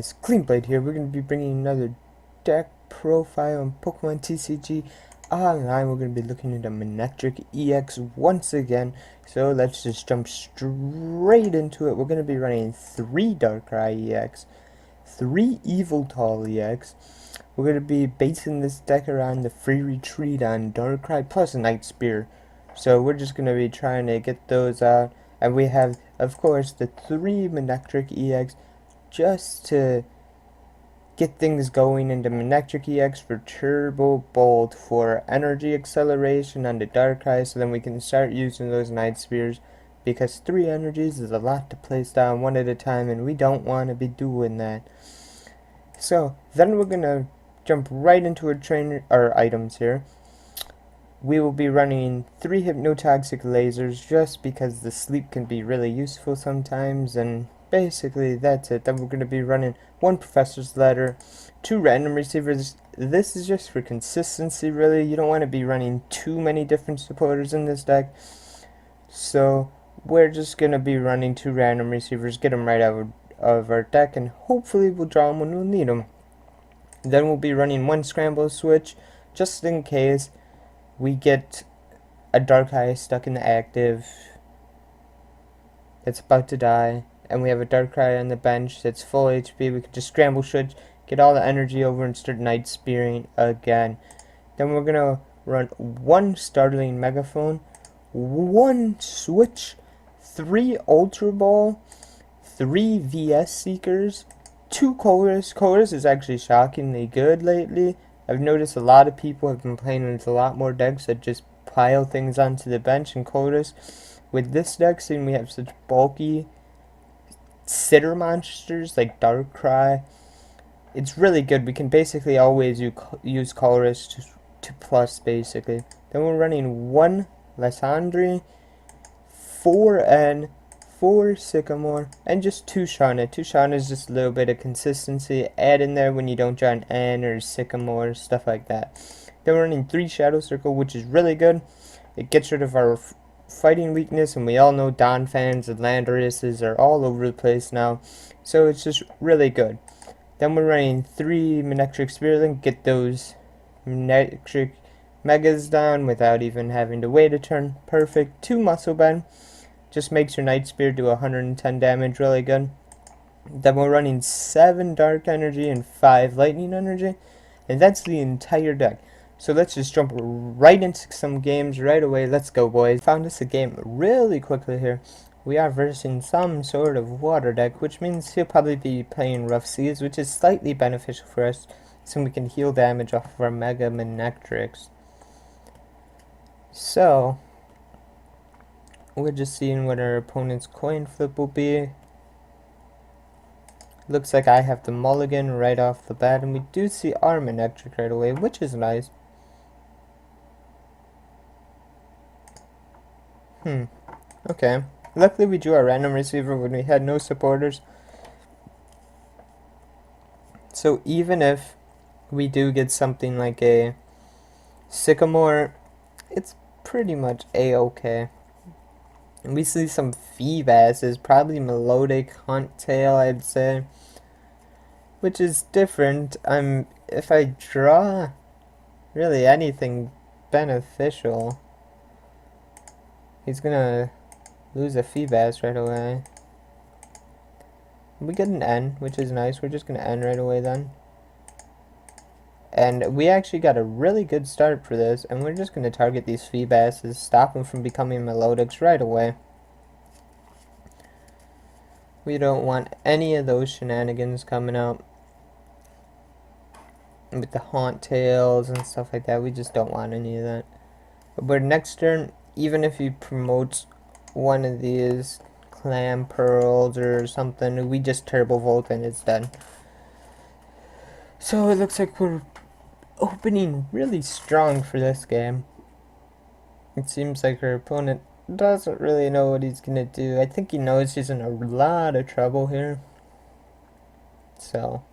It's Cleanblade here. We're going to be bringing another deck profile on Pokemon TCG Online. We're going to be looking at M-manectric-ex once again. So let's just jump straight into it. We're going to be running 3 Darkrai-ex, 3 Evoltol-ex. We're going to be basing this deck around the free retreat on Darkrai plus a Night Spear. So we're just going to be trying to get those out. And we have, of course, the 3 M-manectric-ex just to get things going into M-manectric-ex for Turbo Bolt for energy acceleration on the Darkrai, so then we can start using those Night Spears, because 3 energies is a lot to place down one at a time, and we don't want to be doing that. So then we're gonna jump right into our items here. We will be running 3 Hypnotoxic Lasers just because the sleep can be really useful sometimes, and basically that's it. Then we're going to be running 1 Professor's Ladder, 2 Random Receivers. This is just for consistency, really. You don't want to be running too many different supporters in this deck. So we're just going to be running 2 Random Receivers, get them right out of our deck, and hopefully we'll draw them when we'll need them. Then we'll be running 1 Scramble Switch, just in case we get a Darkrai stuck in the active that's about to die, and we have a Darkrai on the bench that's full HP. We could just Scramble Switch, get all the energy over, and start Night Spearing again. Then we're gonna run 1 Startling Megaphone, 1 Switch, 3 Ultra Ball, 3 VS Seekers, 2 Colress. Colress is actually shockingly good lately. I've noticed a lot of people have been playing with a lot more decks that just pile things onto the bench, and Colress, with this deck, seeing we have such bulky sitter monsters like Darkrai, it's really good. We can basically always use Colress to plus, basically. Then we're running 1 Lysandre, 4 N, 4 Sycamore, and just 2 Shauna. 2 Shauna is just a little bit of consistency. Add in there when you don't draw an N or Sycamore, stuff like that. Then we're running 3 Shadow Circle, which is really good. It gets rid of our fighting weakness, and we all know Donphans and Landorises are all over the place now. So it's just really good. Then we're running 3 Manectric Spearling, get those Manectric Megas down without even having to wait a turn. Perfect. 2 Muscle Bend. Just makes your Night Spear do 110 damage, really good. Then we're running 7 Dark Energy and 5 Lightning Energy, and that's the entire deck. So let's just jump right into some games right away. Let's go, boys. Found us a game really quickly here. We are versing some sort of water deck, which means he'll probably be playing Rough Seas, which is slightly beneficial for us, so we can heal damage off of our Mega Manectrics. So we're just seeing what our opponent's coin flip will be. Looks like I have the mulligan right off the bat, and we do see our Manectric right away, which is nice. Okay. Luckily we drew a random receiver when we had no supporters. So even if we do get something like a Sycamore, it's pretty much a-okay. And we see some Feebasses, probably Melodic Huntail, I'd say, which is different. If I draw really anything beneficial, he's gonna lose a Feebas right away. We get an N, which is nice. We're just gonna N right away then. And we actually got a really good start for this, and we're just going to target these Feebasses, stop them from becoming Melodics right away. We don't want any of those shenanigans coming out with the Haunt Tails and stuff like that. We just don't want any of that. But next turn, even if he promotes one of these Clam Pearls or something, we just Turbo Volt and it's done. So it looks like we're opening really strong for this game. It seems like our opponent doesn't really know what he's gonna do. I think he knows he's in a lot of trouble here. So,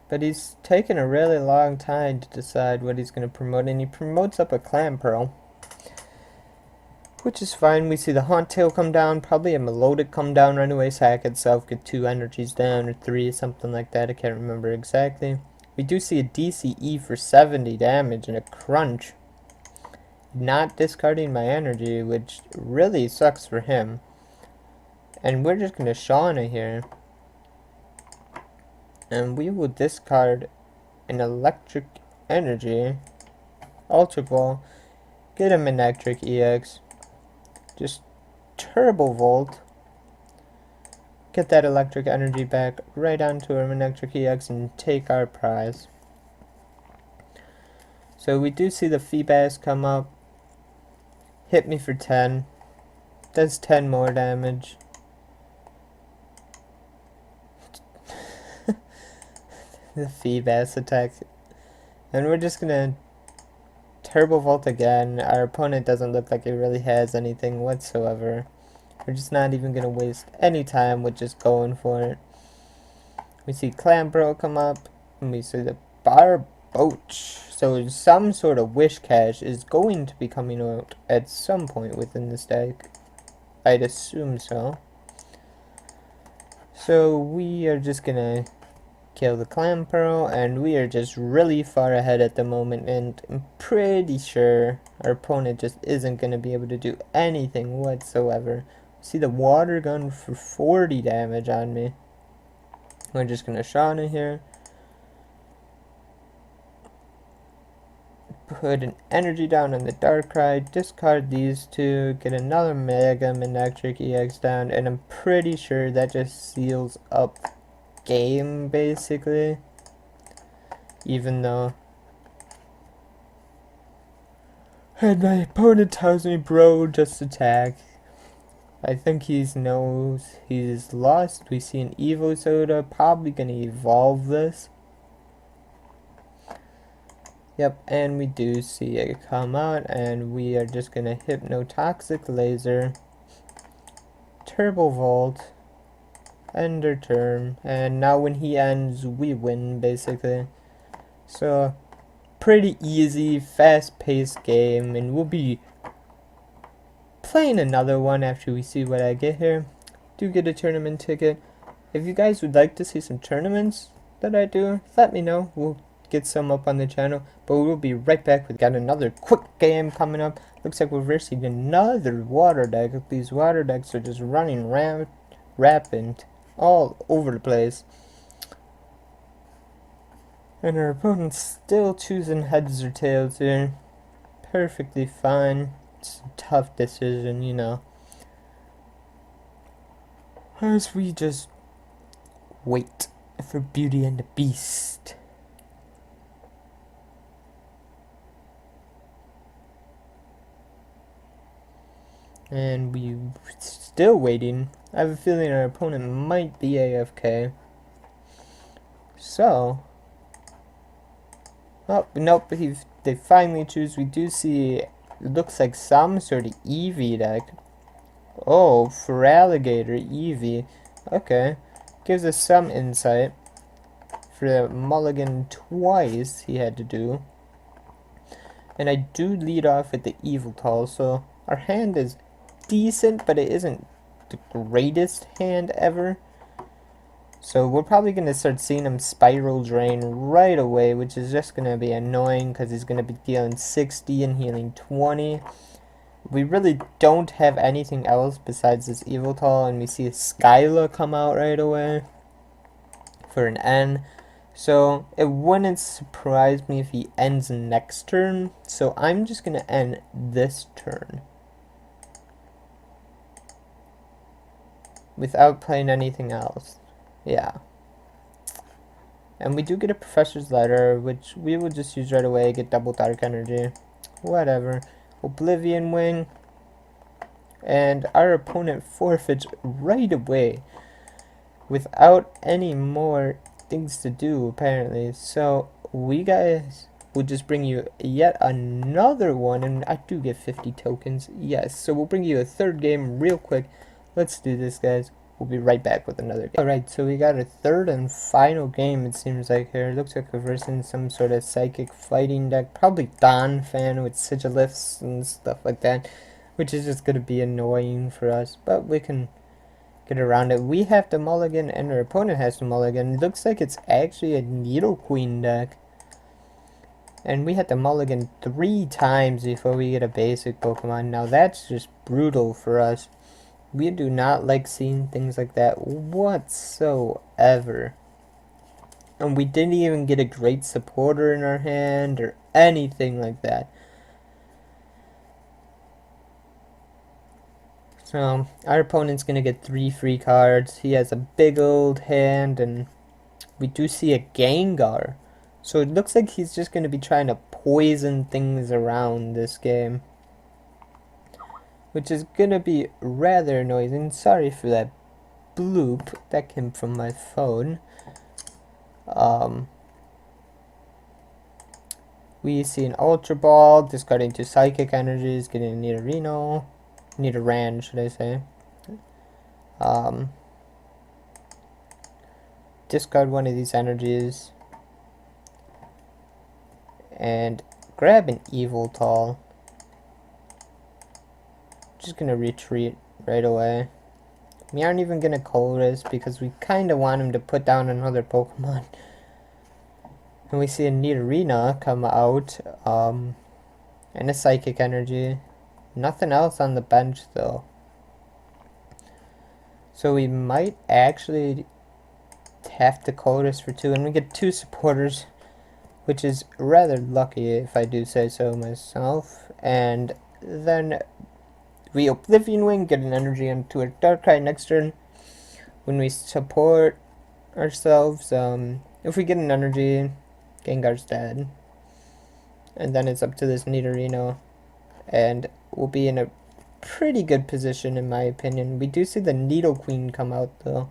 but he's taken a really long time to decide what he's gonna promote, and he promotes up a Clam Pearl, which is fine. We see the Haunt Tail come down, probably a Melodic come down right away, sack itself, get 2 energies down, or 3, something like that, I can't remember exactly. We do see a DCE for 70 damage and a Crunch. Not discarding my energy, which really sucks for him. And we're just gonna Shauna here. And we will discard an Electric Energy, Ultra Ball, get a M-manectric-ex, just Turbo Volt, get that electric energy back right onto our M-manectric-ex and take our prize. So we do see the Feebas come up, hit me for 10, does 10 more damage. The Feebas attack. And we're just gonna Turbo Volt again. Our opponent doesn't look like he really has anything whatsoever. We're just not even gonna waste any time with just going for it. We see Clamperl come up, and we see the Barboach. So some sort of Wish Cache is going to be coming out at some point within this deck. I'd assume so. So we are just gonna kill the Clamperl, and we are just really far ahead at the moment, and I'm pretty sure our opponent just isn't going to be able to do anything whatsoever. See the Water Gun for 40 damage on me. We're just going to Shauna here. Put an energy down on the Darkrai, discard these two, get another Mega M-manectric-ex down, and I'm pretty sure that just seals up game basically, even though and my opponent tells me, bro, just attack. I think he knows he's lost. We see an Evo Soda, probably gonna evolve this. Yep, and we do see it come out, and we are just gonna Hypnotoxic Laser, Turbo Volt, Ender turn, and now when he ends, we win basically. So pretty easy, fast-paced game, and we'll be playing another one after we see what I get here. Do get a tournament ticket. If you guys would like to see some tournaments that I do, let me know. We'll get some up on the channel, but we'll be right back. We've got another quick game coming up. Looks like we're versing another water deck. These water decks are just running rapid all over the place. And our opponent's still choosing heads or tails here. Perfectly fine. It's a tough decision, you know. As we just wait for Beauty and the Beast. And we still waiting. I have a feeling our opponent might be AFK. So, oh nope, they finally choose. We do see it looks like some sort of Eevee deck. Oh, for Alligator Eevee. Okay, gives us some insight for the mulligan twice he had to do. And I do lead off with the Yveltal, so our hand is decent, but it isn't the greatest hand ever. So we're probably going to start seeing him Spiral Drain right away, which is just going to be annoying because he's going to be dealing 60 and healing 20. We really don't have anything else besides this Yveltal, and we see a Skyla come out right away for an N. So it wouldn't surprise me if he ends next turn, so I'm just going to end this turn without playing anything else. Yeah. And we do get a Professor's Letter, which we will just use right away, get double Dark Energy. Whatever. Oblivion Wing. And our opponent forfeits right away without any more things to do, apparently. So we guys will just bring you yet another one, and I do get 50 tokens. Yes, so we'll bring you a third game real quick. Let's do this, guys. We'll be right back with another game. Alright, so we got a third and final game, it seems like here. It looks like we're versing some sort of psychic fighting deck. Probably Donphan with Sigilifts and stuff like that. which is just going to be annoying for us, but we can get around it. We have to mulligan and our opponent has to mulligan. It looks like it's actually a Nidoqueen deck. And we had to mulligan 3 times before we get a basic Pokemon. Now that's just brutal for us. We do not like seeing things like that whatsoever. And we didn't even get a great supporter in our hand or anything like that. So our opponent's going to get 3 free cards. He has a big old hand, and we do see a Gengar. So it looks like he's just going to be trying to poison things around this game, which is going to be rather annoying. Sorry for that bloop. That came from my phone. We see an Ultra Ball, discarding 2 Psychic Energies, getting a Nidoran, should I say. Discard one of these energies and grab an Evoltal. Just gonna retreat right away. We aren't even gonna Colress because we kinda want him to put down another Pokemon. And we see a Nidorina come out, and a Psychic Energy. Nothing else on the bench though. So we might actually have to Colress for 2, and we get 2 supporters, which is rather lucky if I do say so myself. And then we Oblivion Wing, get an energy into a Darkrai next turn. When we support ourselves, if we get an energy, Gengar's dead. And then it's up to this Nidorino, and we'll be in a pretty good position in my opinion. We do see the Nidoqueen come out though.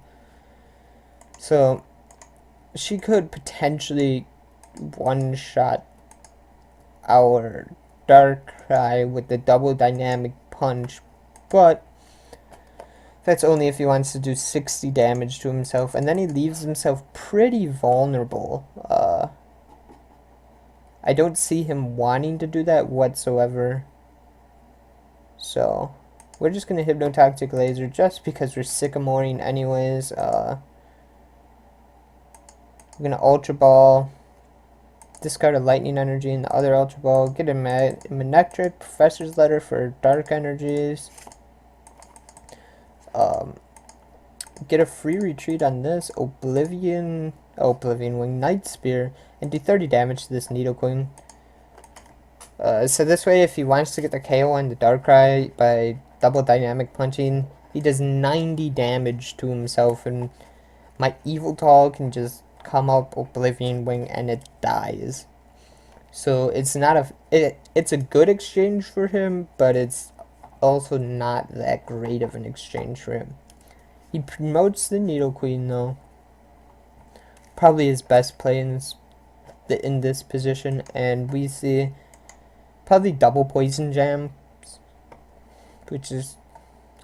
So she could potentially one-shot our Darkrai with the double dynamic punch, but that's only if he wants to do 60 damage to himself, and then he leaves himself pretty vulnerable. I don't see him wanting to do that whatsoever. So we're just gonna Hypnotoxic Laser just because we're Sycamoring anyways. We're gonna Ultra Ball, discard a Lightning Energy in the other Ultra Ball, get a M-manectric Professor's Letter for Dark Energies, get a free retreat on this Oblivion Wing Night Spear, and do 30 damage to this Nidoqueen. So this way, if he wants to get the KO on the Darkrai by double dynamic punching, he does 90 damage to himself, and my Evoltal can just come up Oblivion Wing and it dies. So it's not it's a good exchange for him, but it's also not that great of an exchange for him. He promotes the Nidoqueen though. Probably his best play in this position, and we see probably double Poison Jam, which is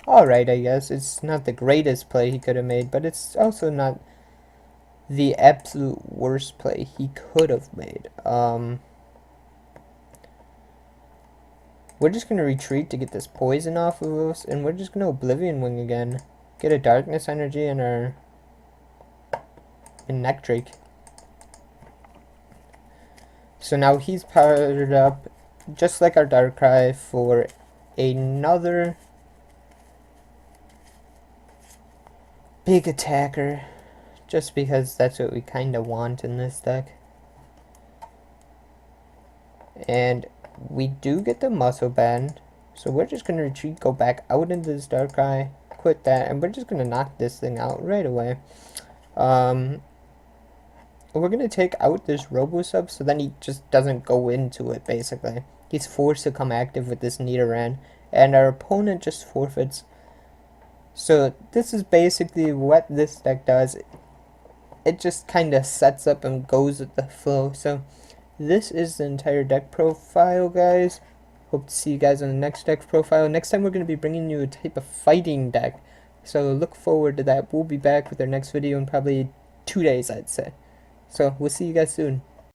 alright, I guess. It's not the greatest play he could have made, but it's also not the absolute worst play he could have made. We're just going to retreat to get this poison off of us, and we're just going to Oblivion Wing again. Get a Darkness Energy and our M-manectric. So now he's powered up, just like our Darkrai, for another big attacker, just because that's what we kind of want in this deck. And we do get the Muscle Band, so we're just going to retreat, go back out into this Darkrai, quit that, and we're just going to knock this thing out right away. We're going to take out this Robosub, so then he just doesn't go into it, basically. He's forced to come active with this Nidoran, and our opponent just forfeits. So this is basically what this deck does. It just kind of sets up and goes with the flow. So this is the entire deck profile, guys. Hope to see you guys on the next deck profile. Next time we're going to be bringing you a type of fighting deck, so look forward to that. We'll be back with our next video in probably 2 days, I'd say. So we'll see you guys soon.